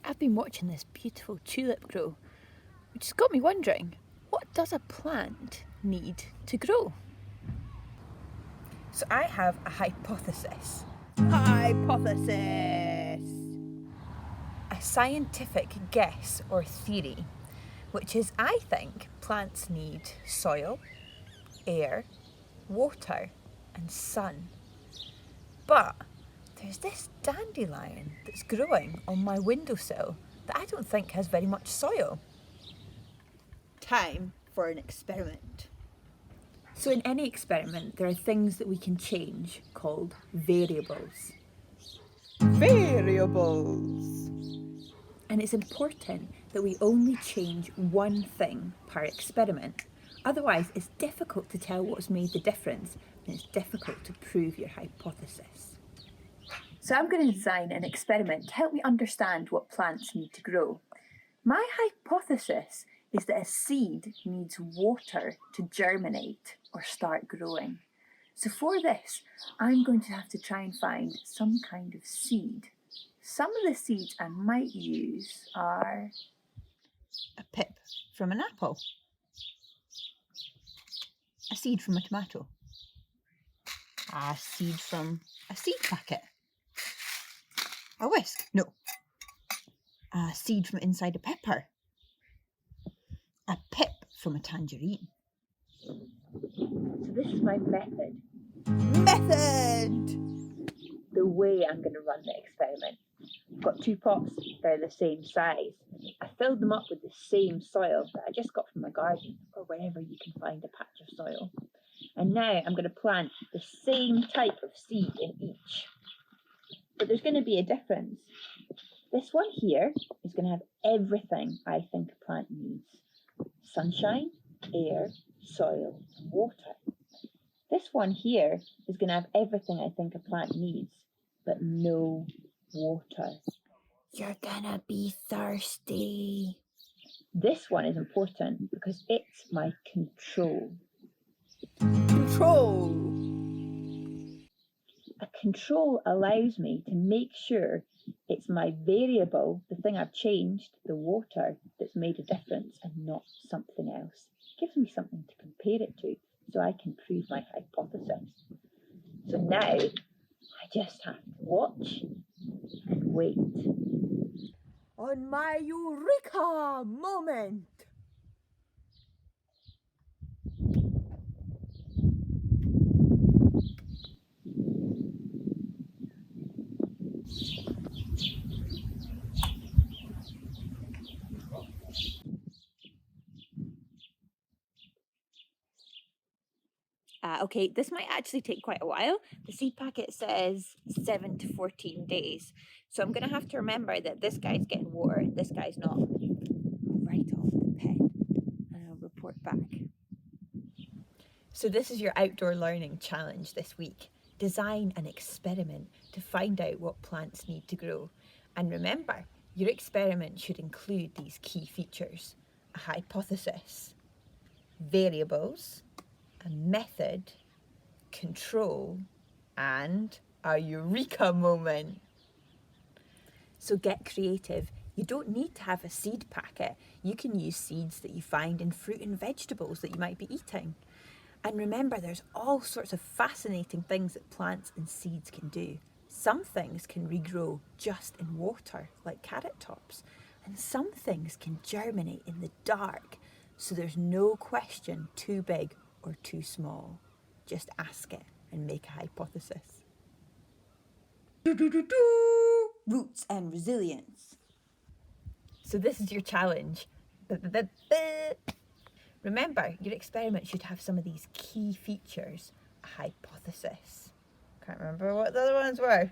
I've been watching this beautiful tulip grow, which has got me wondering, what does a plant need to grow? So I have a hypothesis. Hypothesis! A scientific guess or theory, which is I think plants need soil, air, water and sun. But there's this dandelion that's growing on my windowsill that I don't think has very much soil. Time for an experiment. So in any experiment, there are things that we can change called variables. Variables! And it's important that we only change one thing per experiment. Otherwise, it's difficult to tell what's made the difference, and it's difficult to prove your hypothesis. So I'm going to design an experiment to help me understand what plants need to grow. My hypothesis is that a seed needs water to germinate or start growing. So for this, I'm going to have to try and find some kind of seed. Some of the seeds I might use are a pip from an apple, a seed from a tomato, a seed from a seed packet, a whisk, no, a seed from inside a pepper, a pip from a tangerine. So this is my method. The way I'm going to run the experiment. I've got 2 pots, they're the same size. I filled them up with the same soil that I just got from my garden or wherever you can find a patch of soil. And now I'm going to plant the same type of seed in each. But there's going to be a difference. This one here is going to have everything I think a plant needs. Sunshine, air, soil, and water. This one here is going to have everything I think a plant needs, but no water. You're gonna be thirsty. This one is important because it's my control. Control! A control allows me to make sure it's my variable, the thing I've changed, the water, that's made a difference and not something else. It gives me something to compare it to so I can prove my hypothesis. So now I just have to watch and wait. On my eureka moment! Okay, this might actually take quite a while. The seed packet says 7 to 14 days. So I'm going to have to remember that this guy's getting water and this guy's not. I'll write off the pen and I'll report back. So this is your outdoor learning challenge this week. Design an experiment to find out what plants need to grow. And remember, your experiment should include these key features: a hypothesis, variables, a method, control, and a eureka moment. So get creative. You don't need to have a seed packet. You can use seeds that you find in fruit and vegetables that you might be eating. And remember, there's all sorts of fascinating things that plants and seeds can do. Some things can regrow just in water, like carrot tops, and some things can germinate in the dark, so there's no question too big or too small. Just ask it and make a hypothesis. Roots and resilience. So this is your challenge. Remember, your experiment should have some of these key features. A hypothesis. Can't remember what the other ones were.